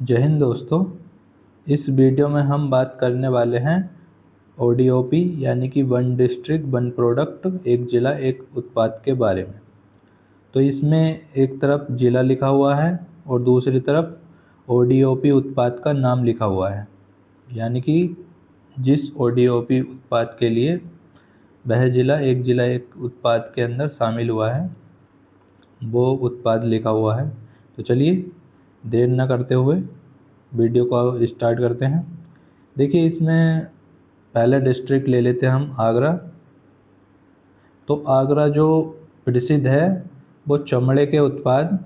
जय हिंद दोस्तों। इस वीडियो में हम बात करने वाले हैं ODOP यानी कि वन डिस्ट्रिक्ट वन प्रोडक्ट, एक जिला एक उत्पाद के बारे में। तो इसमें एक तरफ जिला लिखा हुआ है और दूसरी तरफ ODOP उत्पाद का नाम लिखा हुआ है, यानी कि जिस ODOP उत्पाद के लिए वह जिला एक उत्पाद के अंदर शामिल हुआ है वो उत्पाद लिखा हुआ है। तो चलिए देर न करते हुए वीडियो को स्टार्ट करते हैं। देखिए, इसमें पहला डिस्ट्रिक्ट ले लेते हैं हम, आगरा। तो आगरा जो प्रसिद्ध है वो चमड़े के उत्पाद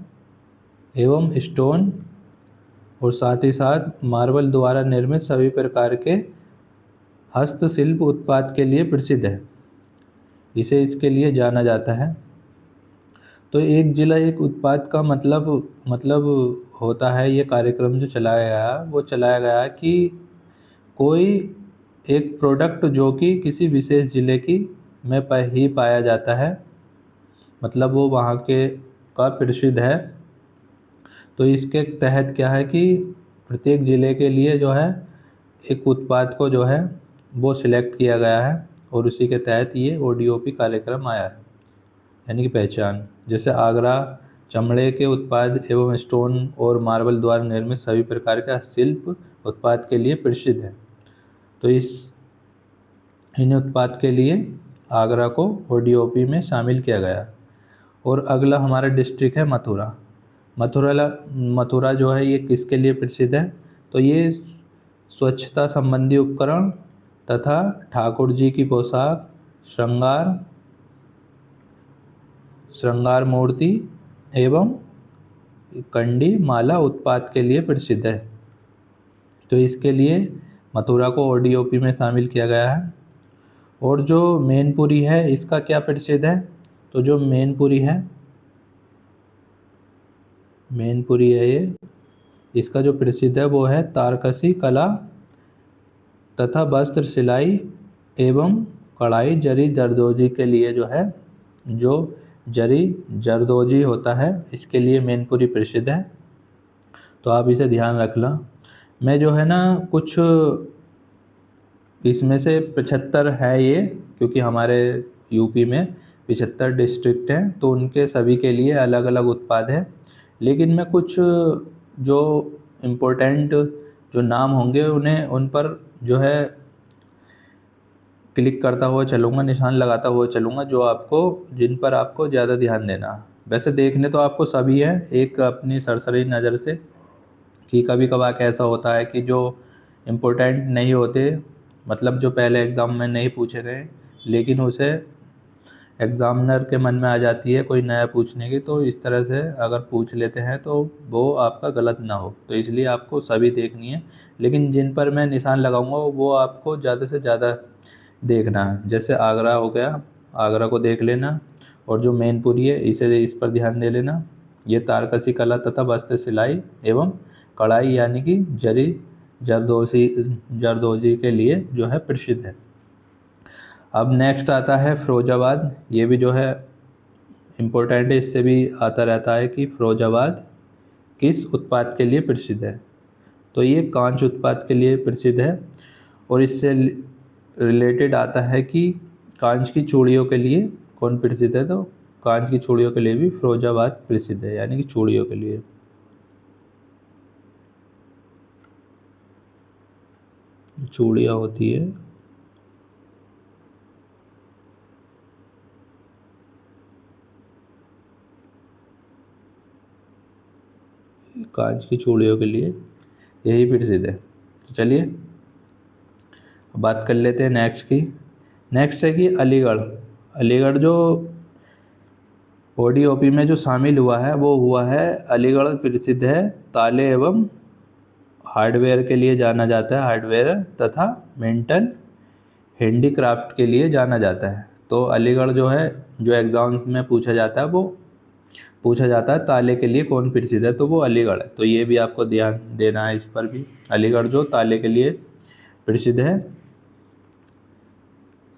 एवं स्टोन और साथ ही साथ मार्बल द्वारा निर्मित सभी प्रकार के हस्तशिल्प उत्पाद के लिए प्रसिद्ध है। इसे इसके लिए जाना जाता है। तो एक जिला एक उत्पाद का मतलब होता है, ये कार्यक्रम जो चलाया गया कि कोई एक प्रोडक्ट जो कि किसी विशेष जिले की में ही पाया जाता है, मतलब वो वहाँ के का प्रसिद्ध है। तो इसके तहत क्या है कि प्रत्येक जिले के लिए जो है एक उत्पाद को जो है वो सिलेक्ट किया गया है और उसी के तहत ये ODOP कार्यक्रम आया है, यानी कि पहचान। जैसे आगरा चमड़े के उत्पाद एवं स्टोन और मार्बल द्वारा निर्मित सभी प्रकार के शिल्प उत्पाद के लिए प्रसिद्ध है। तो इन उत्पाद के लिए आगरा को ODOP में शामिल किया गया। और अगला हमारा डिस्ट्रिक्ट है मथुरा। मथुरा जो है ये किसके लिए प्रसिद्ध है? तो ये स्वच्छता संबंधी उपकरण तथा ठाकुर जी की पोशाक, श्रृंगार मूर्ति एवं कंडी माला उत्पाद के लिए प्रसिद्ध है। तो इसके लिए मथुरा को ODOP में शामिल किया गया है। और जो मैनपुरी है इसका क्या प्रसिद्ध है? तो जो मैनपुरी है ये, इसका जो प्रसिद्ध है वो है तारकशी कला तथा वस्त्र सिलाई एवं कढ़ाई जरी जरदोजी के लिए जो है, जो जरी जरदोजी होता है इसके लिए मैनपुरी प्रसिद्ध है। तो आप इसे ध्यान रखना। मैं जो है ना कुछ इसमें से 75 है ये, क्योंकि हमारे यूपी में 75 डिस्ट्रिक्ट हैं तो उनके सभी के लिए अलग अलग उत्पाद है। लेकिन मैं कुछ जो इम्पोर्टेंट जो नाम होंगे उन पर जो है क्लिक करता हुआ चलूँगा, निशान लगाता हुआ चलूँगा, जिन पर आपको ज़्यादा ध्यान देना। वैसे देखने तो आपको सभी है एक अपनी सरसरी नज़र से, कि कभी कभार ऐसा होता है कि जो इम्पोर्टेंट नहीं होते, मतलब जो पहले एग्ज़ाम में नहीं पूछे गए, लेकिन उसे एग्ज़ामिनर के मन में आ जाती है कोई नया पूछने की, तो इस तरह से अगर पूछ लेते हैं तो वो आपका गलत ना हो, तो इसलिए आपको सभी देखनी है। लेकिन जिन पर मैं निशान लगाऊंगा वो आपको ज़्यादा से ज़्यादा देखना है। जैसे आगरा हो गया, आगरा को देख लेना। और जो मैनपुरी है इस पर ध्यान दे लेना। ये तारकशी कला तथा वस्त्र सिलाई एवं कढ़ाई यानी कि जरी जरदोजी के लिए जो है प्रसिद्ध है। अब नेक्स्ट आता है फिरोजाबाद। ये भी जो है इम्पोर्टेंट है, इससे भी आता रहता है कि फिरोजाबाद किस उत्पाद के लिए प्रसिद्ध है? तो ये कांच उत्पाद के लिए प्रसिद्ध है। और इससे रिलेटेड आता है कि कांच की चूड़ियों के लिए कौन प्रसिद्ध है? तो कांच की चूड़ियों के लिए भी फिरोजाबाद प्रसिद्ध है, यानी कि चूड़ियों के लिए चूड़ियाँ होती है। कांच की चूड़ियों के लिए यही प्रसिद्ध है। तो चलिए बात कर लेते हैं नेक्स्ट की। नेक्स्ट है कि अलीगढ़ जो ODOP में जो शामिल हुआ है वो हुआ है, अलीगढ़ प्रसिद्ध है ताले एवं हार्डवेयर के लिए जाना जाता है, हार्डवेयर तथा मेटल हैंडीक्राफ्ट के लिए जाना जाता है। तो अलीगढ़ जो है, जो एग्जाम्स में पूछा जाता है वो पूछा जाता है ताले के लिए कौन प्रसिद्ध है, तो वो अलीगढ़ है। तो ये भी आपको ध्यान देना है इस पर भी, अलीगढ़ जो ताले के लिए प्रसिद्ध है,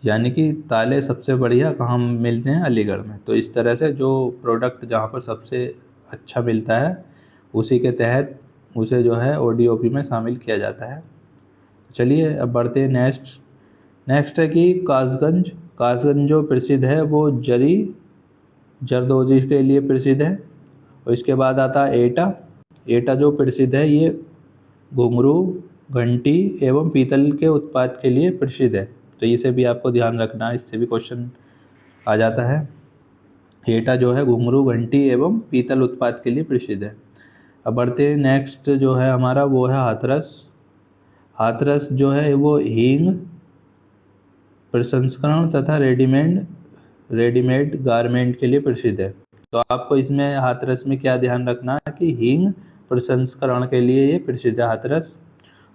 यानी कि ताले सबसे बढ़िया कहाँ मिलते हैं? अलीगढ़ में। तो इस तरह से जो प्रोडक्ट जहाँ पर सबसे अच्छा मिलता है उसी के तहत उसे जो है ODOP में शामिल किया जाता है। चलिए अब बढ़ते हैं नेक्स्ट है कि कासगंज जो प्रसिद्ध है वो जरदोजी के लिए प्रसिद्ध है। और इसके बाद आता है एटा जो प्रसिद्ध है, ये घुंघरू, घंटी एवं पीतल के उत्पाद के लिए प्रसिद्ध है। तो इसे भी आपको ध्यान रखना है, इससे भी क्वेश्चन आ जाता है। एटा जो है घुंघरू, घंटी एवं पीतल उत्पाद के लिए प्रसिद्ध है। अब बढ़ते हैं नेक्स्ट जो है हमारा वो है हाथरस जो है वो हींग प्रसंस्करण तथा रेडीमेड गारमेंट के लिए प्रसिद्ध है। तो आपको इसमें हाथरस में क्या ध्यान रखना है कि हींग प्रसंस्करण के लिए ये प्रसिद्ध है हाथरस।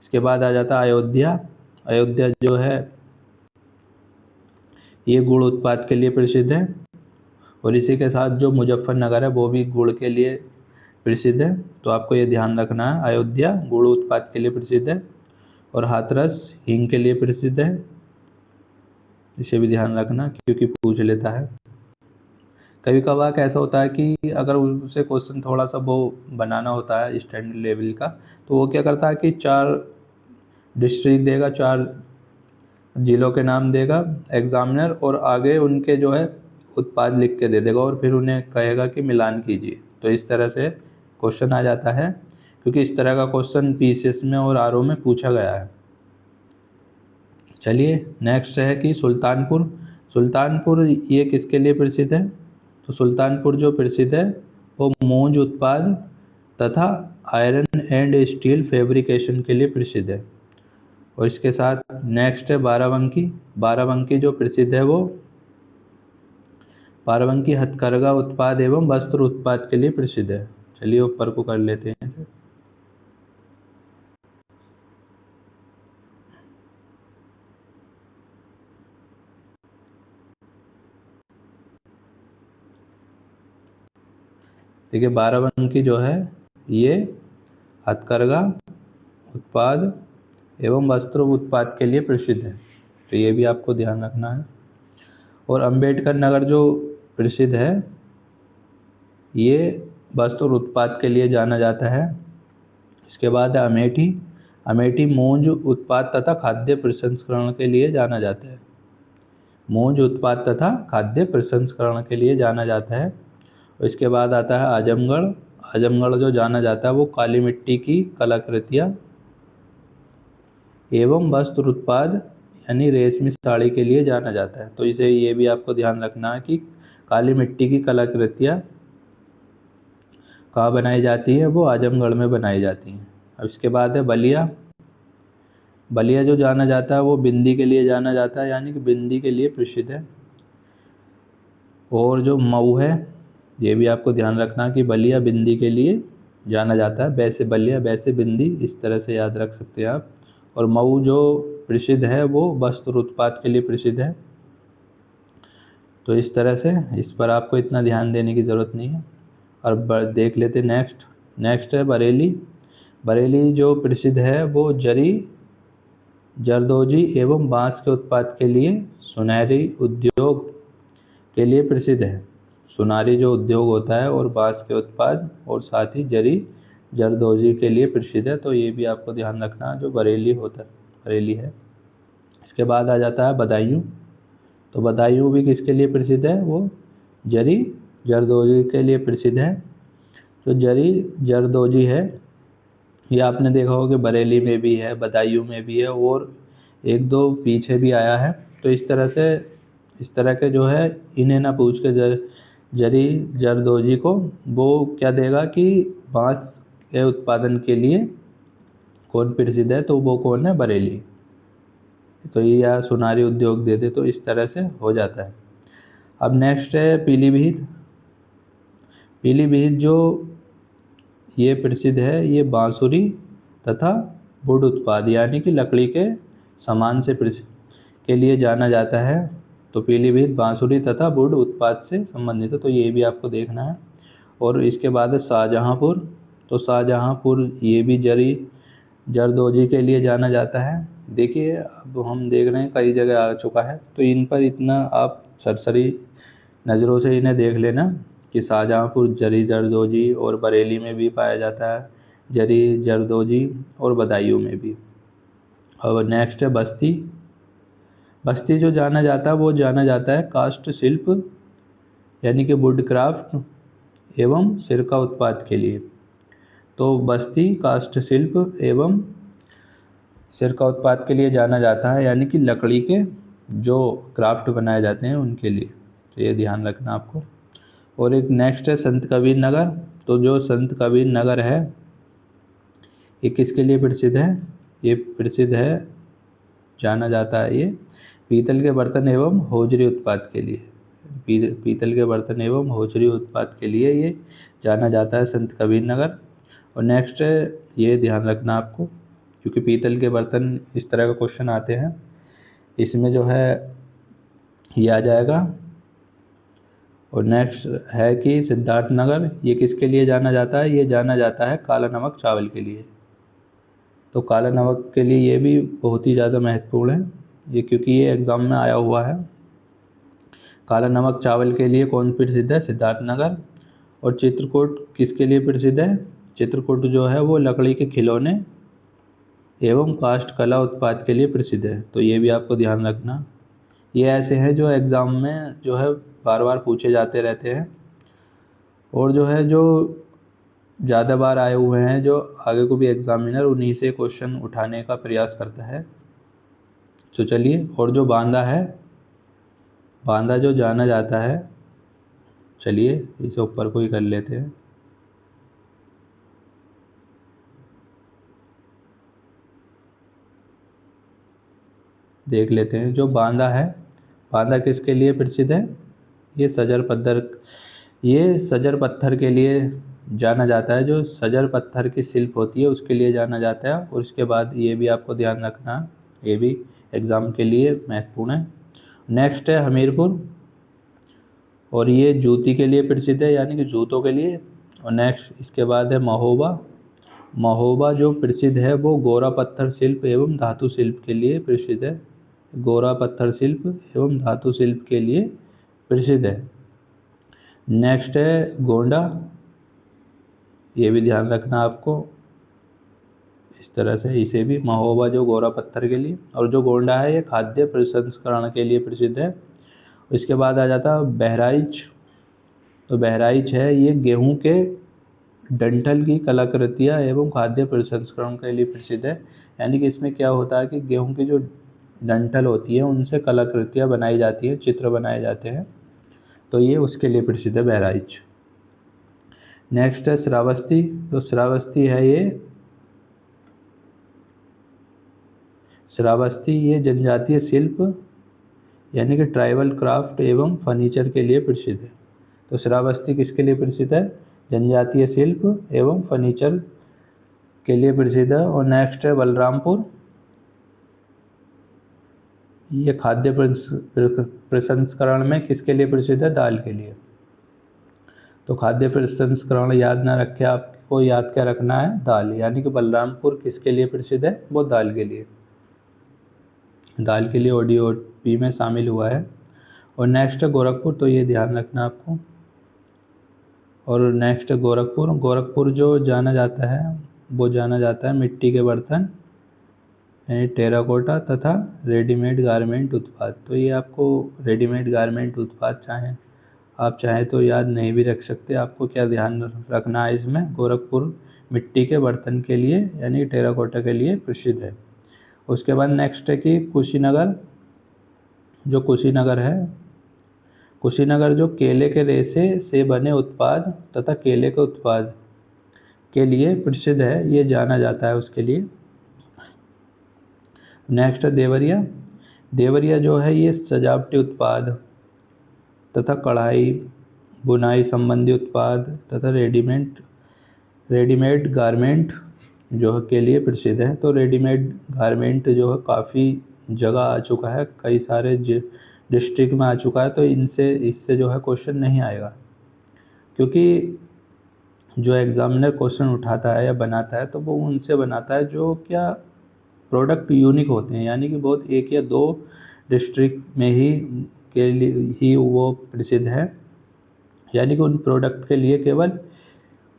इसके बाद आ जाता है अयोध्या जो है ये गुड़ उत्पाद के लिए प्रसिद्ध है। और इसी के साथ जो मुजफ्फरनगर है वो भी गुड़ के लिए प्रसिद्ध है। तो आपको ये ध्यान रखना है, अयोध्या गुड़ उत्पाद के लिए प्रसिद्ध है और हाथरस हींग के लिए प्रसिद्ध है। इसे भी ध्यान रखना क्योंकि पूछ लेता है। कभी कभार ऐसा होता है कि अगर उसे क्वेश्चन थोड़ा सा वो बनाना होता है स्टैंडर्ड लेवल का, तो वो क्या करता है कि 4 डिस्ट्रिक्ट देगा, 4 जिलों के नाम देगा एग्जामिनर, और आगे उनके जो है उत्पाद लिख के दे देगा और फिर उन्हें कहेगा कि मिलान कीजिए। तो इस तरह से क्वेश्चन आ जाता है, क्योंकि इस तरह का क्वेश्चन PCS में और RO में पूछा गया है। चलिए नेक्स्ट है कि सुल्तानपुर ये किसके लिए प्रसिद्ध है? तो सुल्तानपुर जो प्रसिद्ध है वो मूंज उत्पाद तथा आयरन एंड स्टील फैब्रिकेशन के लिए प्रसिद्ध है। और इसके साथ नेक्स्ट है बाराबंकी जो प्रसिद्ध है वो बाराबंकी हथकरघा उत्पाद एवं वस्त्र उत्पाद के लिए प्रसिद्ध है। चलिए ऊपर को कर लेते हैं। देखिए बाराबंकी जो है ये हथकरघा उत्पाद एवं वस्त्र उत्पाद के लिए प्रसिद्ध है। तो ये भी आपको ध्यान रखना है। और अंबेडकर नगर जो प्रसिद्ध है ये वस्त्र उत्पाद के लिए जाना जाता है। इसके बाद है अमेठी मूंज उत्पाद तथा खाद्य प्रसंस्करण के लिए जाना जाता है। मूंज उत्पाद तथा खाद्य प्रसंस्करण के लिए जाना जाता है। और इसके बाद आता है आजमगढ़ जो जाना जाता है वो काली मिट्टी की कलाकृतियाँ एवं वस्त्र उत्पाद यानी रेशमी साड़ी के लिए जाना जाता है। तो इसे ये भी आपको ध्यान रखना है कि काली मिट्टी की कलाकृतियाँ कहाँ बनाई जाती है? वो आजमगढ़ में बनाई जाती हैं। अब इसके बाद है बलिया जो जाना जाता है वो बिंदी के लिए जाना जाता है, यानी कि बिंदी के लिए प्रसिद्ध है। और जो मऊ है ये भी आपको ध्यान रखना कि बलिया बिंदी के लिए जाना जाता है। वैसे बलिया वैसे बिंदी, इस तरह से याद रख सकते हैं आप। और मऊ जो प्रसिद्ध है वो वस्त्र उत्पाद के लिए प्रसिद्ध है। तो इस तरह से इस पर आपको इतना ध्यान देने की ज़रूरत नहीं है। और देख लेते नेक्स्ट है बरेली जो प्रसिद्ध है वो जरदोजी एवं बांस के उत्पाद के लिए सुनहरी उद्योग के लिए प्रसिद्ध है। सुनारी जो उद्योग होता है और बांस के उत्पाद और साथ ही जरदोजी के लिए प्रसिद्ध है। तो ये भी आपको ध्यान रखना जो बरेली है। इसके बाद आ जाता है बदायूं। तो बदायूं भी किसके लिए प्रसिद्ध है? वो जरदोजी के लिए प्रसिद्ध है। जो जरदोजी है ये आपने देखा होगा कि बरेली में भी है, बदायूं में भी है और 1-2 पीछे भी आया है। तो इस तरह के जो है इन्हें ना पूछ के जरदोजी को वो क्या देगा कि बांस के उत्पादन के लिए कौन प्रसिद्ध है? तो वो कौन है? बरेली। तो ये या सुनारी उद्योग दे दे, तो इस तरह से हो जाता है। अब नेक्स्ट है पीलीभीत जो ये प्रसिद्ध है, ये बांसुरी तथा वुड उत्पाद यानी कि लकड़ी के सामान से के लिए जाना जाता है। तो पीलीभीत बांसुरी तथा वुड उत्पाद से संबंधित है। तो ये भी आपको देखना है। और इसके बाद है शाहजहाँपुर। तो शाहजहाँपुर ये भी जरदोजी के लिए जाना जाता है। देखिए अब हम देख रहे हैं कई जगह आ चुका है, तो इन पर इतना आप सरसरी नज़रों से इन्हें देख लेना कि शाहजहाँपुर जरदोजी और बरेली में भी पाया जाता है, जरी, जरदोजी और बदायूं में भी। और नेक्स्ट है बस्ती। बस्ती जो जाना जाता है वो जाना जाता है काष्ठ शिल्प यानी कि वुड क्राफ्ट एवं सिरका उत्पाद के लिए। तो बस्ती काष्ठ शिल्प एवं सिरका उत्पाद के लिए जाना जाता है, यानी कि लकड़ी के जो क्राफ्ट बनाए जाते हैं उनके लिए। तो ये ध्यान रखना आपको। और एक नेक्स्ट है संत कबीर नगर। तो जो संत कबीर नगर है ये किसके लिए प्रसिद्ध है? ये प्रसिद्ध है, जाना जाता है ये पीतल के बर्तन एवं हौजरी उत्पाद के लिए। पीतल के बर्तन एवं हौजरी उत्पाद के लिए ये जाना जाता है संत कबीर नगर। और नेक्स्ट है, ये ध्यान रखना आपको, क्योंकि पीतल के बर्तन इस तरह का क्वेश्चन आते हैं, इसमें जो है ये आ जाएगा। और नेक्स्ट है कि सिद्धार्थ नगर, ये किसके लिए जाना जाता है? ये जाना जाता है काला नमक चावल के लिए। तो काला नमक के लिए ये भी बहुत ही ज़्यादा महत्वपूर्ण है ये, क्योंकि ये एग्ज़ाम में आया हुआ है। काला नमक चावल के लिए कौन प्रसिद्ध है? सिद्धार्थ नगर। और चित्रकूट किसके लिए प्रसिद्ध है? चित्रकूट जो है वो लकड़ी के खिलौने एवं काष्ठ कला उत्पाद के लिए प्रसिद्ध है। तो ये भी आपको ध्यान रखना। ये ऐसे हैं जो एग्ज़ाम में जो है बार बार पूछे जाते रहते हैं, और जो है जो ज़्यादा बार आए हुए हैं, जो आगे को भी एग्जामिनर उन्हीं से क्वेश्चन उठाने का प्रयास करता है। तो चलिए, और जो बांदा है, बांदा जो जाना जाता है, चलिए इसे ऊपर को ही कर लेते हैं। देख लेते हैं जो बांदा है, बांदा किसके लिए प्रसिद्ध है? ये सजर पत्थर के लिए जाना जाता है। जो सजर पत्थर की शिल्प होती है उसके लिए जाना जाता है। और उसके बाद ये भी आपको ध्यान रखना, ये भी एग्ज़ाम के लिए महत्वपूर्ण है। नेक्स्ट है हमीरपुर, और ये जूती के लिए प्रसिद्ध है, यानी कि जूतों के लिए। और नेक्स्ट इसके बाद है महोबा। महोबा जो प्रसिद्ध है वो गोरा पत्थर शिल्प एवं धातु शिल्प के लिए प्रसिद्ध है। गोरा पत्थर शिल्प एवं धातु शिल्प के लिए प्रसिद्ध है। नेक्स्ट है गोंडा, ये भी ध्यान रखना आपको। इस तरह से इसे भी, महोबा जो गोरा पत्थर के लिए, और जो गोंडा है ये खाद्य प्रसंस्करण के लिए प्रसिद्ध है। इसके बाद आ जाता है बहराइच। तो बहराइच है ये गेहूं के डंठल की कलाकृतियाँ एवं खाद्य प्रसंस्करण के लिए प्रसिद्ध है। यानी कि इसमें क्या होता है कि गेहूं की जो डंठल होती है उनसे कलाकृतियाँ बनाई जाती हैं, चित्र बनाए जाते हैं। तो ये उसके लिए प्रसिद्ध है बहराइच। नेक्स्ट है श्रावस्ती। तो श्रावस्ती है ये, श्रावस्ती ये जनजातीय शिल्प यानी कि ट्राइबल क्राफ्ट एवं फर्नीचर के लिए प्रसिद्ध है। तो श्रावस्ती किसके लिए प्रसिद्ध है? जनजातीय शिल्प एवं फर्नीचर के लिए प्रसिद्ध है। और नेक्स्ट है बलरामपुर, ये खाद्य प्रसंस्करण में किसके लिए प्रसिद्ध है? दाल के लिए। तो खाद्य प्रसंस्करण याद ना रखे, आपको याद क्या रखना है? दाल। यानी कि बलरामपुर किसके लिए प्रसिद्ध है? वो दाल के लिए, दाल के लिए ODOP में शामिल हुआ है। और नेक्स्ट है गोरखपुर, तो ये ध्यान रखना आपको। और नेक्स्ट है गोरखपुर। गोरखपुर जो जाना जाता है वो जाना जाता है मिट्टी के बर्तन यानी टेराकोटा तथा रेडीमेड गारमेंट उत्पाद। तो ये आपको रेडीमेड गारमेंट उत्पाद आप चाहें तो याद नहीं भी रख सकते। आपको क्या ध्यान रखना है इसमें? गोरखपुर मिट्टी के बर्तन के लिए यानी टेराकोटा के लिए प्रसिद्ध है। उसके बाद नेक्स्ट है कि कुशीनगर। जो कुशीनगर है, कुशीनगर जो केले के रेशे से बने उत्पाद तथा केले के उत्पाद के लिए प्रसिद्ध है, ये जाना जाता है उसके लिए। नेक्स्ट है देवरिया। देवरिया जो है ये सजावटी उत्पाद तथा कढ़ाई बुनाई संबंधी उत्पाद तथा रेडीमेड गारमेंट जो है के लिए प्रसिद्ध है। तो रेडीमेड गारमेंट जो है काफ़ी जगह आ चुका है, कई सारे डिस्ट्रिक्ट में आ चुका है। तो इससे जो है क्वेश्चन नहीं आएगा, क्योंकि जो एग्जामिनर क्वेश्चन उठाता है या बनाता है तो वो उनसे बनाता है जो क्या प्रोडक्ट यूनिक होते हैं, यानी कि बहुत एक या दो डिस्ट्रिक्ट में के लिए ही वो प्रसिद्ध है। यानी कि उन प्रोडक्ट के लिए केवल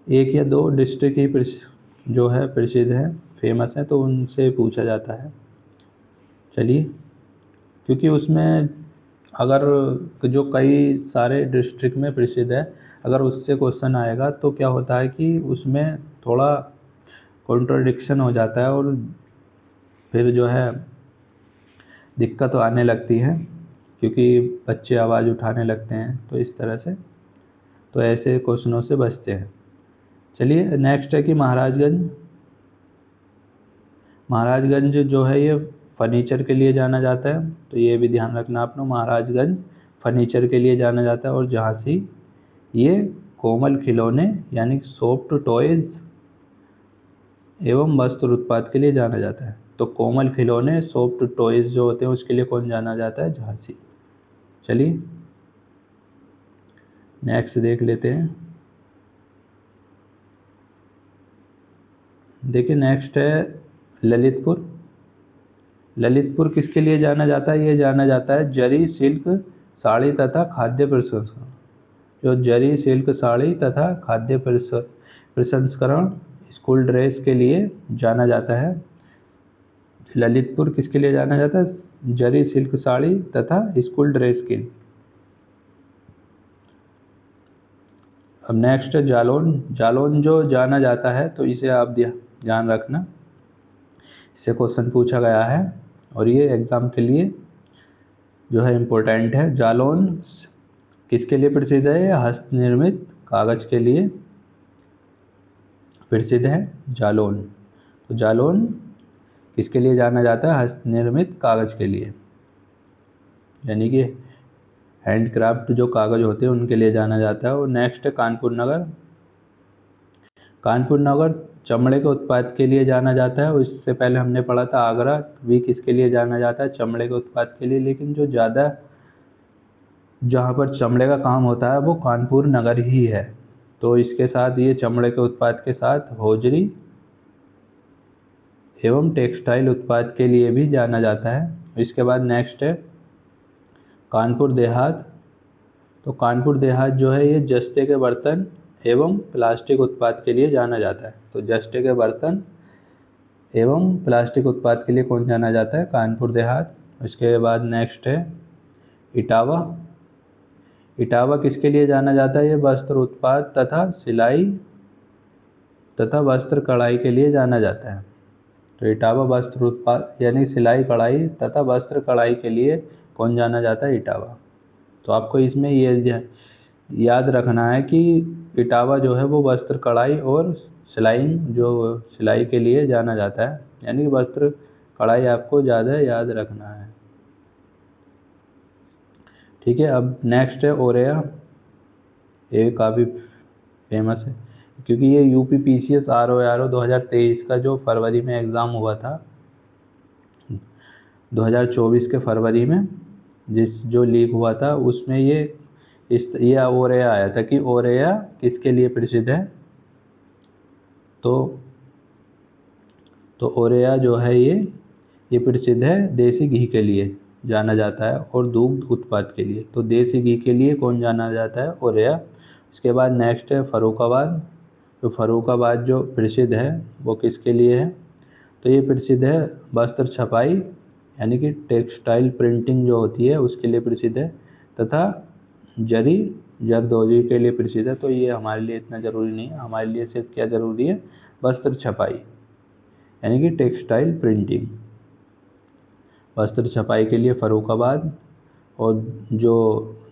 एक या दो डिस्ट्रिक्ट ही जो है प्रसिद्ध है, फेमस है, तो उनसे पूछा जाता है। चलिए, क्योंकि उसमें अगर जो कई सारे डिस्ट्रिक्ट में प्रसिद्ध है, अगर उससे क्वेश्चन आएगा तो क्या होता है कि उसमें थोड़ा कॉन्ट्रडिक्शन हो जाता है और फिर जो है दिक्कत तो आने लगती है, क्योंकि बच्चे आवाज़ उठाने लगते हैं, तो इस तरह से तो ऐसे क्वेश्चनों से बचते हैं। चलिए, नेक्स्ट है कि महाराजगंज। महाराजगंज जो है ये फर्नीचर के लिए जाना जाता है, तो ये भी ध्यान रखना आपने, महाराजगंज फर्नीचर के लिए जाना जाता है। और झांसी ये कोमल खिलौने यानी सॉफ्ट टॉयज एवं वस्त्र उत्पाद के लिए जाना जाता है। तो कोमल खिलौने सॉफ्ट टॉयज जो होते हैं उसके लिए कौन जाना जाता है? झांसी। चलिए, नेक्स्ट देख लेते हैं। देखिए, नेक्स्ट है ललितपुर। ललितपुर किसके लिए जाना जाता है? ये जाना जाता है जरी सिल्क साड़ी तथा खाद्य प्रसंस्करण। जो जरी सिल्क साड़ी तथा खाद्य प्रसंस्करण स्कूल ड्रेस के लिए जाना जाता है। ललितपुर किसके लिए जाना जाता है? जरी सिल्क साड़ी तथा स्कूल ड्रेस के लिए। अब नेक्स्ट है जालौन। जालौन जो जाना जाता है, तो इसे आप ध्यान रखना, इससे क्वेश्चन पूछा गया है और ये एग्जाम के लिए जो है इम्पोर्टेंट है। जालौन किसके लिए प्रसिद्ध है? ये हस्त निर्मित कागज के लिए प्रसिद्ध है जालौन। तो जालौन किसके लिए जाना जाता है? हस्त निर्मित कागज के लिए, यानी कि हैंडक्राफ्ट जो कागज होते हैं उनके लिए जाना जाता है। और नेक्स्ट है कानपुर नगर। कानपुर नगर चमड़े के उत्पाद के लिए जाना जाता है। उससे पहले हमने पढ़ा था आगरा भी किसके लिए जाना जाता है? चमड़े के उत्पाद के लिए। लेकिन जो ज़्यादा जहाँ पर चमड़े का काम होता है वो कानपुर नगर ही है। तो इसके साथ ये चमड़े के उत्पाद के साथ हौजरी एवं टेक्सटाइल उत्पाद के लिए भी जाना जाता है। इसके बाद नेक्स्ट है कानपुर देहात। तो कानपुर देहात जो है ये जस्ते के बर्तन एवं प्लास्टिक उत्पाद के लिए जाना जाता है। तो जस्ते के बर्तन एवं प्लास्टिक उत्पाद के लिए कौन जाना जाता है? कानपुर देहात। इसके बाद नेक्स्ट है इटावा। इटावा किसके लिए जाना जाता है? ये वस्त्र उत्पाद तथा सिलाई तथा वस्त्र कढ़ाई के लिए जाना जाता है। तो इटावा वस्त्र उत्पाद यानी सिलाई कढ़ाई तथा वस्त्र कढ़ाई के लिए कौन जाना जाता है? इटावा। तो आपको इसमें ये याद रखना है कि इटावा जो है वो वस्त्र कढ़ाई और सिलाई के लिए जाना जाता है, यानी कि वस्त्र कढ़ाई आपको ज़्यादा याद रखना है। ठीक है। अब नेक्स्ट है ओरेया। ये काफ़ी फेमस है क्योंकि ये UPPCS RO 2023 का जो फरवरी में एग्ज़ाम हुआ था, 2024 के फरवरी में जो लीक हुआ था उसमें ये ओरेया आया था कि ओरेया किसके लिए प्रसिद्ध है? तो ओरेया जो है ये प्रसिद्ध है देसी घी के लिए जाना जाता है और दुग्ध उत्पाद के लिए। तो देसी घी के लिए कौन जाना जाता है? ओरेया। इसके बाद नेक्स्ट है फर्रुखाबाद। तो फर्रुखाबाद जो प्रसिद्ध है वो किसके लिए है? तो ये प्रसिद्ध है वस्त्र छपाई यानी कि टेक्सटाइल प्रिंटिंग जो होती है उसके लिए प्रसिद्ध है, तथा जरदोजी के लिए प्रसिद्ध है। तो ये हमारे लिए इतना ज़रूरी नहीं है, हमारे लिए सिर्फ क्या ज़रूरी है? वस्त्र छपाई यानी कि टेक्सटाइल प्रिंटिंग। वस्त्र छपाई के लिए फर्रुखाबाद और जो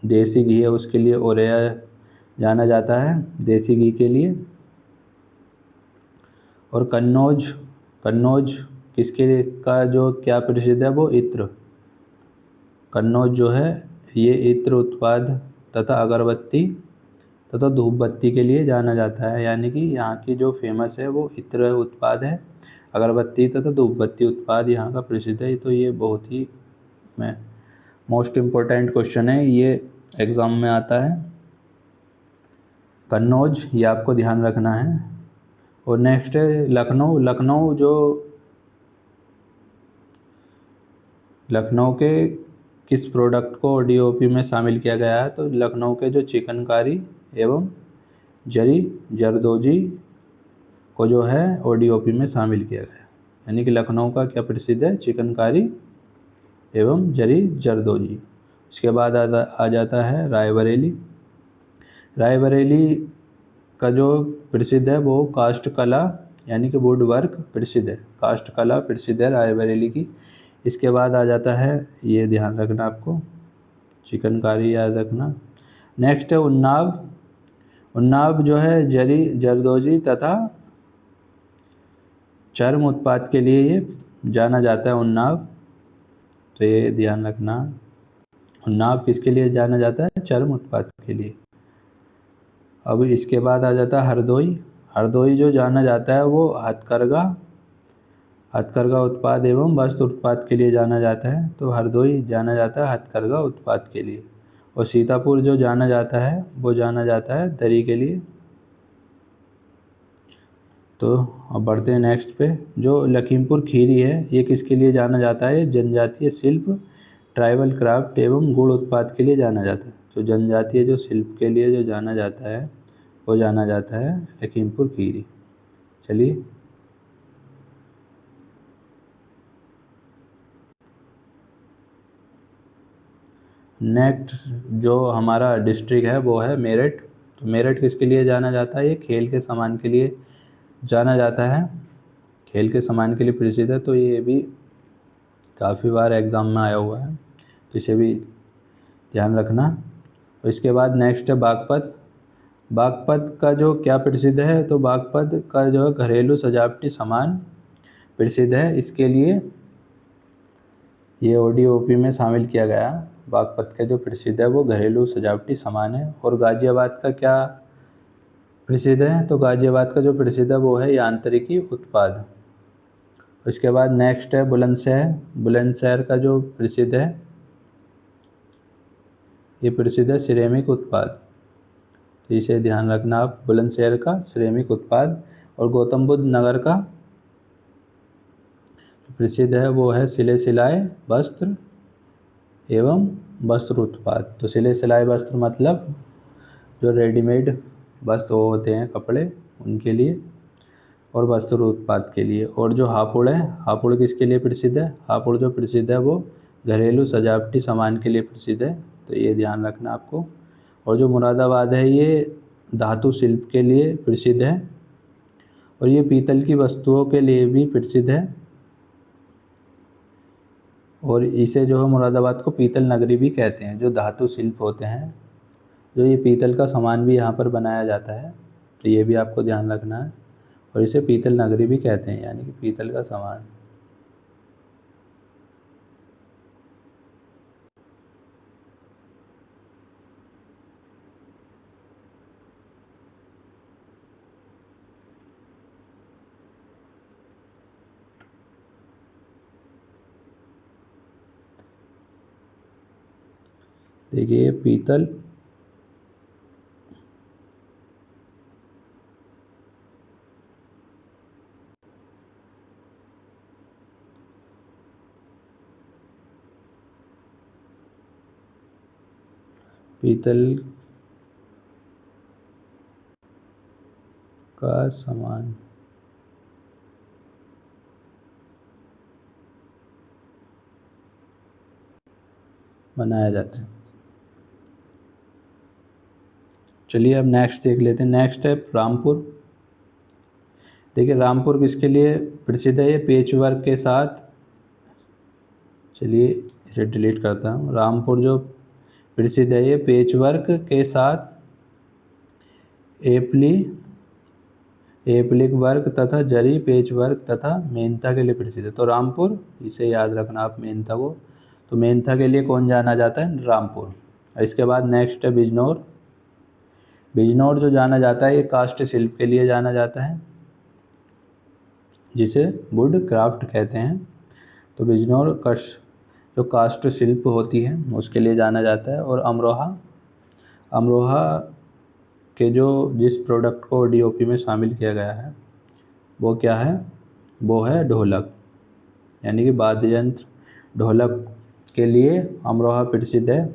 देसी घी है उसके लिए ओरेया जाना जाता है देसी घी के लिए। और कन्नौज किसके का जो क्या प्रसिद्ध है? वो इत्र। कन्नौज जो है ये इत्र उत्पाद तथा अगरबत्ती तथा धूप बत्ती के लिए जाना जाता है, यानी कि यहाँ की जो फेमस है वो इत्र उत्पाद है, अगरबत्ती तथा धूप बत्ती उत्पाद यहाँ का प्रसिद्ध है। तो ये बहुत ही मोस्ट इम्पोर्टेंट क्वेश्चन है, ये एग्ज़ाम में आता है। कन्नौज ये आपको ध्यान रखना है। और नेक्स्ट है लखनऊ। लखनऊ के किस प्रोडक्ट को DOP में शामिल किया गया है? तो लखनऊ के जो चिकनकारी एवं जरदोजी को जो है ODOP में शामिल किया गया। यानी कि लखनऊ का क्या प्रसिद्ध है, चिकनकारी एवं जरी जरदोजी। इसके बाद आ जाता है रायबरेली। रायबरेली का जो प्रसिद्ध है वो काष्ठ कला यानी कि वुड वर्क प्रसिद्ध है, काष्ठ कला प्रसिद्ध है रायबरेली की। इसके बाद आ जाता है, ये ध्यान रखना आपको, चिकनकारी याद रखना। नेक्स्ट है उन्नाव। उन्नाव जो है जरी जरदोजी तथा चर्म उत्पाद के लिए ये जाना जाता है उन्नाव, तो ये ध्यान रखना। उन्नाव किसके लिए जाना जाता है, चर्म उत्पाद के लिए। अब इसके बाद आ जाता है हरदोई। हरदोई जो जाना जाता है वो हथकरघा उत्पाद एवं वस्त्र उत्पाद के लिए जाना जाता है, तो हरदोई जाना जाता है हथकरघा उत्पाद के लिए। और सीतापुर जो जाना जाता है वो जाना जाता है दरी के लिए। तो अब बढ़ते हैं नेक्स्ट पे। जो लखीमपुर खीरी है ये किसके लिए जाना जाता है, जनजातीय शिल्प, ट्राइबल क्राफ्ट एवं गुड़ उत्पाद के लिए जाना जाता है। तो जनजातीय जो शिल्प के लिए जो जाना जाता है वो जाना जाता है लखीमपुर खीरी। चलिए नेक्स्ट जो हमारा डिस्ट्रिक्ट है वो है मेरठ। तो मेरठ किसके लिए जाना जाता है, ये खेल के सामान के लिए जाना जाता है, खेल के सामान के लिए प्रसिद्ध है। तो ये भी काफ़ी बार एग्ज़ाम में आया हुआ है, तो इसे भी ध्यान रखना। और इसके बाद नेक्स्ट है बागपत। बागपत का जो क्या प्रसिद्ध है, तो बागपत का जो है घरेलू सजावटी सामान प्रसिद्ध है, इसके लिए ये ODOP में शामिल किया गया। बागपत का जो प्रसिद्ध है वो घरेलू सजावटी सामान है। और गाजियाबाद का क्या प्रसिद्ध है, तो गाजियाबाद का जो प्रसिद्ध है वो है यांत्रिकी उत्पाद। उसके बाद नेक्स्ट है बुलंदशहर। बुलंदशहर का जो प्रसिद्ध है, ये प्रसिद्ध है सिरेमिक उत्पाद, तो इसे ध्यान रखना आप, बुलंदशहर का सिरेमिक उत्पाद। और गौतम बुद्ध नगर का प्रसिद्ध है वो है सिले सिलाए वस्त्र एवं वस्त्र उत्पाद। तो सिले सिलाए वस्त्र मतलब जो रेडीमेड वस्त्र होते हैं कपड़े उनके लिए, और वस्त्र उत्पाद के लिए। और जो हापुड़ है, हापुड़ किसके लिए प्रसिद्ध है, हापुड़ जो प्रसिद्ध है वो घरेलू सजावटी सामान के लिए प्रसिद्ध है, तो ये ध्यान रखना आपको। और जो मुरादाबाद है ये धातु शिल्प के लिए प्रसिद्ध है, और ये पीतल की वस्तुओं के लिए भी प्रसिद्ध है। और इसे जो है मुरादाबाद को पीतल नगरी भी कहते हैं। जो धातु शिल्प होते हैं, जो ये पीतल का सामान भी यहाँ पर बनाया जाता है, तो ये भी आपको ध्यान रखना है। और इसे पीतल नगरी भी कहते हैं, यानी कि पीतल का सामान। देखिए पीतल, पीतल का सामान बनाया जाता है। चलिए अब नेक्स्ट देख लेते हैं। नेक्स्ट है रामपुर। देखिए रामपुर किसके लिए प्रसिद्ध है, ये पेच वर्क के साथ, चलिए इसे डिलीट करता हूँ। रामपुर जो प्रसिद्ध है ये पेच वर्क के साथ एप्ली एप्लिक वर्क तथा जरी पेच वर्क तथा मेहनता के लिए प्रसिद्ध है। तो रामपुर, इसे याद रखना आप, मेहनता को। तो मेहनता के लिए कौन जाना जाता है, रामपुर। इसके बाद नेक्स्ट है बिजनौर। बिजनौर जो जाना जाता है ये काष्ठ शिल्प के लिए जाना जाता है, जिसे वुड क्राफ्ट कहते हैं। तो बिजनौर जो काष्ठ शिल्प होती है उसके लिए जाना जाता है। और अमरोहा, अमरोहा के जो जिस प्रोडक्ट को ODOP में शामिल किया गया है वो क्या है, वो है ढोलक, यानी कि वाद्य यंत्र ढोलक के लिए अमरोहा प्रसिद्ध है।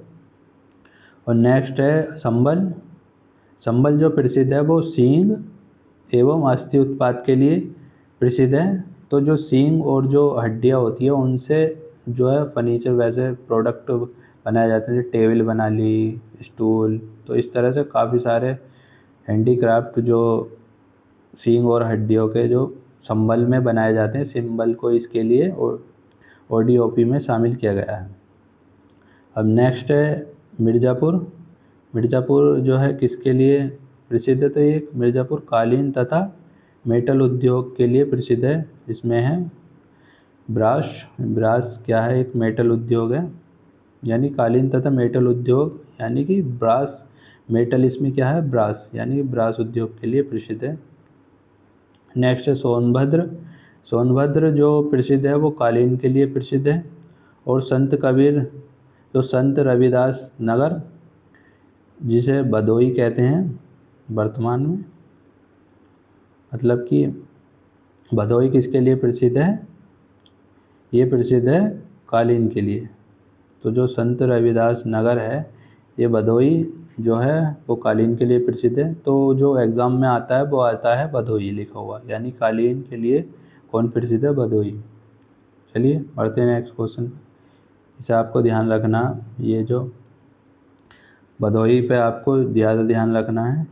और नेक्स्ट है संबल। संबल जो प्रसिद्ध है वो सींग एवं अस्थि उत्पाद के लिए प्रसिद्ध है। तो जो सींग और जो हड्डियाँ होती है उनसे जो है फर्नीचर वैसे प्रोडक्ट बनाए जाते हैं, टेबल बना ली, स्टूल। तो इस तरह से काफ़ी सारे हैंडीक्राफ्ट जो सींग और हड्डियों के जो संबल में बनाए जाते हैं, सिंबल को इसके लिए और ओडीओपी में शामिल किया गया है। अब नेक्स्ट है मिर्ज़ापुर। मिर्ज़ापुर जो है किसके लिए प्रसिद्ध है? तो ये मिर्ज़ापुर कालीन तथा मेटल उद्योग के लिए प्रसिद्ध है। इसमें है ब्रास। ब्रास क्या है? एक मेटल उद्योग है, यानी कालीन तथा मेटल उद्योग, यानी कि ब्रास मेटल, इसमें क्या है? ब्रास, यानी ब्रास उद्योग के लिए प्रसिद्ध है। नेक्स्ट है सोनभद्र। सोनभद्र जो प्रसिद्ध है वो कालीन के लिए प्रसिद्ध है। और संत कबीर जो संत रविदास नगर, जिसे भदोई कहते हैं वर्तमान में, मतलब कि भदोई किसके लिए प्रसिद्ध है? ये प्रसिद्ध है कालीन के लिए। तो जो संत रविदास नगर है, ये भदोई जो है वो कालीन के लिए प्रसिद्ध है। तो जो एग्ज़ाम में आता है वो आता है भदोई लिखा हुआ, यानी कालीन के लिए कौन प्रसिद्ध है? भदोई। चलिए बढ़ते हैं नेक्स्ट क्वेश्चन। इसे आपको ध्यान रखना, ये जो भदोई पे आपको ज़्यादा ध्यान रखना है,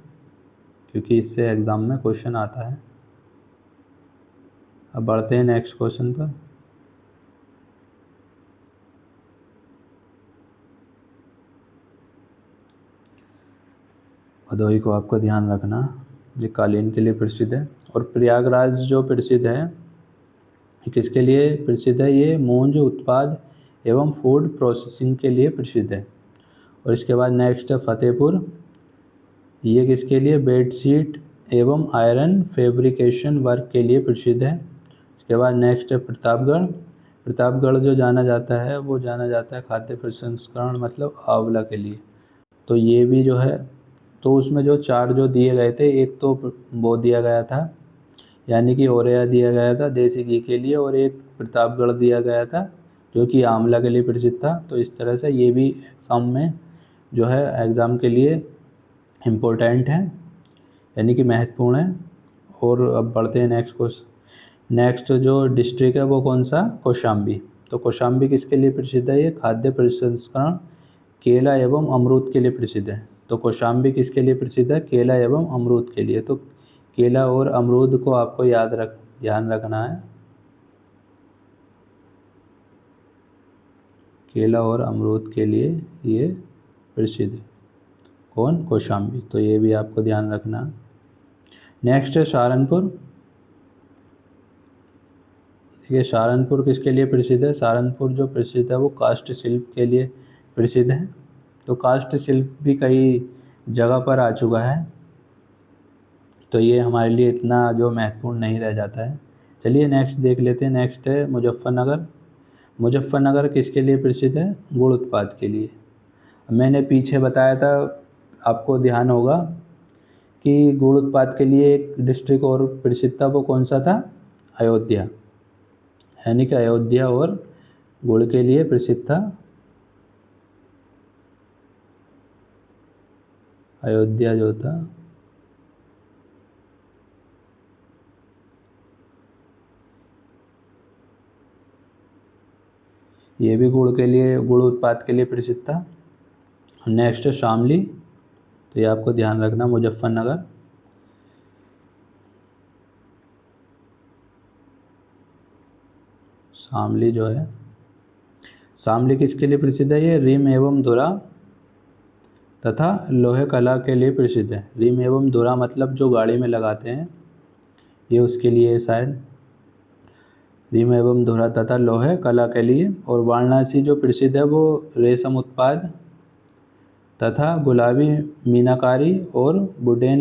क्योंकि इससे एग्ज़ाम में क्वेश्चन आता है। अब बढ़ते हैं नेक्स्ट क्वेश्चन पर। भदोई को आपको ध्यान रखना, ये कालीन के लिए प्रसिद्ध है। और प्रयागराज जो प्रसिद्ध है, ये किसके लिए प्रसिद्ध है? ये मूंज उत्पाद एवं फूड प्रोसेसिंग के लिए प्रसिद्ध है। और इसके बाद नेक्स्ट है फतेहपुर। ये किसके लिए? बेडशीट एवं आयरन फैब्रिकेशन वर्क के लिए प्रसिद्ध है। इसके बाद नेक्स्ट है प्रतापगढ़। प्रतापगढ़ जो जाना जाता है वो जाना जाता है खाद्य प्रसंस्करण मतलब आंवला के लिए। तो ये भी जो है, तो उसमें जो चार जो दिए गए थे, एक तो वो दिया गया था, यानी कि ओरेया दिया गया था देसी घी के लिए, और एक प्रतापगढ़ दिया गया था जो कि आंवला के लिए प्रसिद्ध था। तो इस तरह से ये भी एग्ज़ाम में जो है एग्ज़ाम के लिए इम्पोर्टेंट है, यानी कि महत्वपूर्ण है। और अब बढ़ते हैं नेक्स्ट क्वेश्चन। नेक्स्ट जो डिस्ट्रिक्ट है वो कौन सा? कौशाम्बी। तो कौशाम्बी किसके लिए प्रसिद्ध है? ये खाद्य प्रसंस्करण केला एवं अमरूद के लिए प्रसिद्ध है। तो कौशाम्बी किसके लिए प्रसिद्ध है? केला एवं अमरूद के लिए। तो केला और अमरूद को आपको ध्यान रखना है। केला और अमरूद के लिए ये प्रसिद्ध है। कौन? कौशाम्बी। तो ये भी आपको ध्यान रखना। नेक्स्ट है सहारनपुर। ये सहारनपुर किसके लिए प्रसिद्ध है? सहारनपुर जो प्रसिद्ध है वो काष्ठ शिल्प के लिए प्रसिद्ध है। तो काष्ठ शिल्प भी कई जगह पर आ चुका है, तो ये हमारे लिए इतना जो महत्वपूर्ण नहीं रह जाता है। चलिए नेक्स्ट देख लेते हैं। नेक्स्ट है मुजफ्फरनगर। मुजफ्फरनगर किसके लिए प्रसिद्ध है? गुड़ उत्पाद के लिए। मैंने पीछे बताया था, आपको ध्यान होगा कि गुड़ उत्पाद के लिए एक डिस्ट्रिक्ट और प्रसिद्ध था, वो कौन सा था? अयोध्या, यानी कि अयोध्या और गुड़ के लिए प्रसिद्ध था। अयोध्या जो था, ये भी गुड़ के लिए, गुड़ उत्पाद के लिए प्रसिद्ध था। नेक्स्ट है शामली। तो ये आपको ध्यान रखना, मुजफ्फरनगर। शामली जो है, शामली किसके लिए प्रसिद्ध है? ये रिम एवं धुरा तथा लोहे कला के लिए प्रसिद्ध है। रिम एवं धुरा मतलब जो गाड़ी में लगाते हैं, ये उसके लिए है शायद। रिम एवं धुरा तथा लोहे कला के लिए। और वाराणसी जो प्रसिद्ध है वो रेशम उत्पाद तथा गुलाबी मीनाकारी और वुडन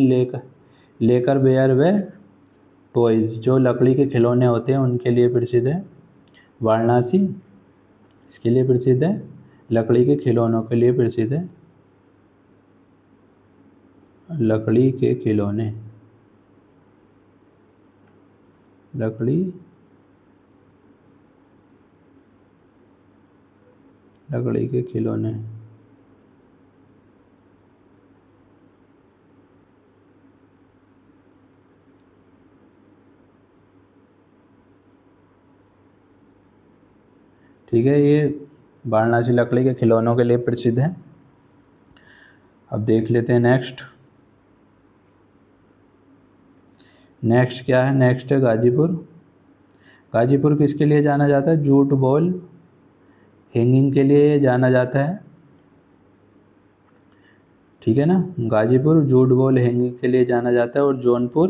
लेकर बेयर व टॉयज, जो लकड़ी के खिलौने होते हैं उनके लिए प्रसिद्ध है। वाराणसी इसके लिए प्रसिद्ध है, लकड़ी के खिलौनों के लिए प्रसिद्ध है। लकड़ी के खिलौने, लकड़ी लकड़ी के खिलौने। ठीक है, ये वाराणसी लकड़ी के खिलौनों के लिए प्रसिद्ध है। अब देख लेते हैं नेक्स्ट क्या है। नेक्स्ट है गाजीपुर। गाजीपुर किसके लिए जाना जाता है? जूट बॉल हैंगिंग के लिए जाना जाता है। ठीक है ना, गाजीपुर जूट बॉल हैंगिंग के लिए जाना जाता है। और जौनपुर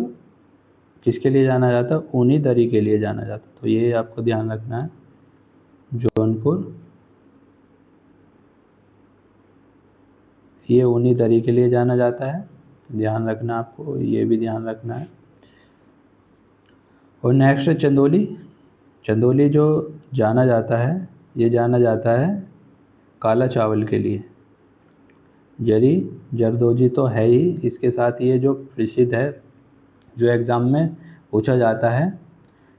किसके लिए जाना जाता है? ऊनी दरी के लिए जाना जाता है। तो ये आपको ध्यान रखना है, जौनपुर ये ऊनी दरी के लिए जाना जाता है, ध्यान रखना आपको, ये भी ध्यान रखना है। और नेक्स्ट है चंदौली। चंदौली जो जाना जाता है, ये जाना जाता है काला चावल के लिए। जरी जरदोजी तो है ही, इसके साथ ये जो प्रसिद्ध है, जो एग्ज़ाम में पूछा जाता है,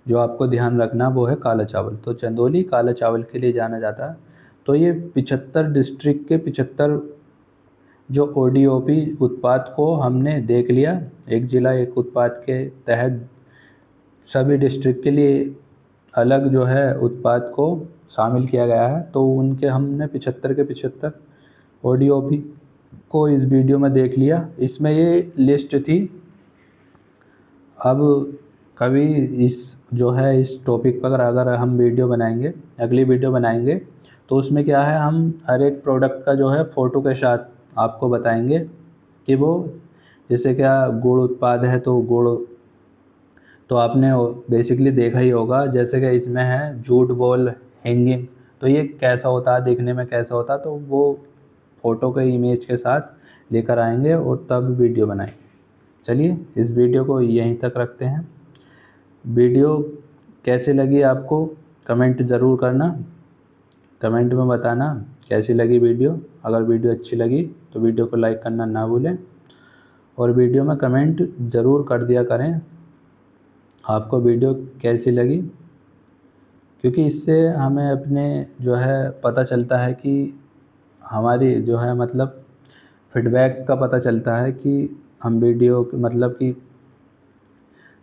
जो आपको ध्यान रखना वो है काला चावल। तो चंदौली काला चावल के लिए जाना जाता है। तो ये 75 डिस्ट्रिक्ट के 75 जो ODOP उत्पाद को हमने देख लिया। एक जिला एक उत्पाद के तहत सभी डिस्ट्रिक्ट के लिए अलग जो है उत्पाद को शामिल किया गया है। तो उनके हमने 75 के 75 ODOP को इस वीडियो में देख लिया। इसमें ये लिस्ट थी। अब कभी इस जो है इस टॉपिक पर अगर हम वीडियो बनाएंगे, अगली वीडियो बनाएंगे, तो उसमें क्या है, हम हर एक प्रोडक्ट का जो है फ़ोटो के साथ आपको बताएंगे कि वो, जैसे क्या गुड़ उत्पाद है तो गुड़ तो आपने बेसिकली देखा ही होगा। जैसे कि इसमें है जूट बॉल हैंगिंग, तो ये कैसा होता है, देखने में कैसा होता है, तो वो फ़ोटो के इमेज के साथ लेकर आएंगे और तब वीडियो बनाएंगे। चलिए इस वीडियो को यहीं तक रखते हैं। वीडियो कैसी लगी आपको कमेंट ज़रूर करना, कमेंट में बताना कैसी लगी वीडियो। अगर वीडियो अच्छी लगी तो वीडियो को लाइक करना ना भूलें, और वीडियो में कमेंट ज़रूर कर दिया करें आपको वीडियो कैसी लगी, क्योंकि इससे हमें अपने जो है पता चलता है कि हमारी जो है मतलब फीडबैक का पता चलता है कि हम वीडियो मतलब कि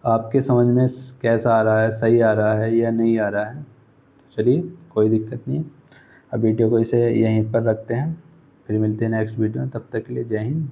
आपके समझ में कैसा आ रहा है, सही आ रहा है या नहीं आ रहा है। तो चलिए कोई दिक्कत नहीं है, अब वीडियो को इसे यहीं पर रखते हैं, फिर मिलते हैं नेक्स्ट वीडियो में। तब तक के लिए जय हिंद।